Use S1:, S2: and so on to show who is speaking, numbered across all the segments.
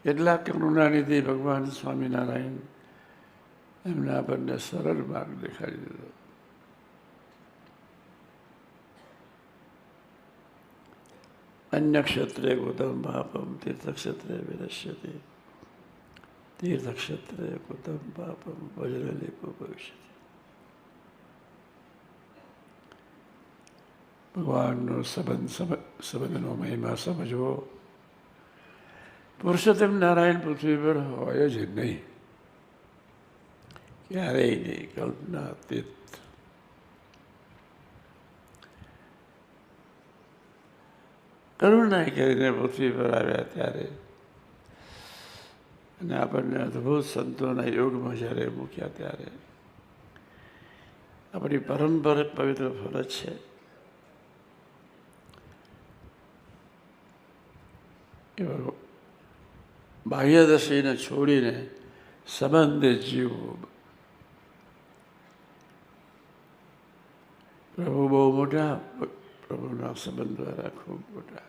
S1: કેટલાક કરુણાનિધિ ભગવાન સ્વામિનારાયણ એમને આપણને સરળ માર્ગ દેખાડી દીધો. અન્ય ક્ષત્રે કુતમ પાપમ તીર્થક્ષત્રે વિનશ્યતિ, તીર્થક્ષત્રે કુતમ પાપમ વજ્રલેપો ભવિષ્યતિ. ભગવાનનો સંબંધનો મહિમા સમજવો પુરુષોત્તમ નારાયણ પૃથ્વી પર હોય જ નહીં, ક્યારેય નહીં. કલ્પના અતીત. કરુણા કરીને પૃથ્વી પર આવ્યા ત્યારે અને આપણને અદ્ભુત સંતોના યોગમાં જ્યારે મૂક્યા ત્યારે આપણી પરંપરા પવિત્ર ફરજ છે કે બાહ્યદશીને છોડીને સંબંધે જીવવું. પ્રભુ બહુ મોટા, પ્રભુના સંબંધ દ્વારા ખૂબ મોટા.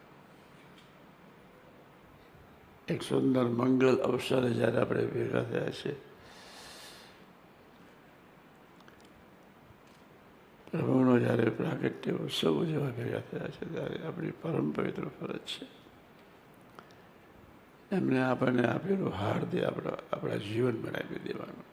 S1: એક સુંદર મંગલ અવસરે જ્યારે આપણે ભેગા થયા છે, પ્રભુનો જ્યારે પ્રાગટ્ય ઉત્સવ ઉજવવા ભેગા થયા છે, ત્યારે આપણી પરમ પવિત્ર ફરજ છે એમને આપણને આપેલું હાર્દય આપણા જીવન બનાવી દેવાનું.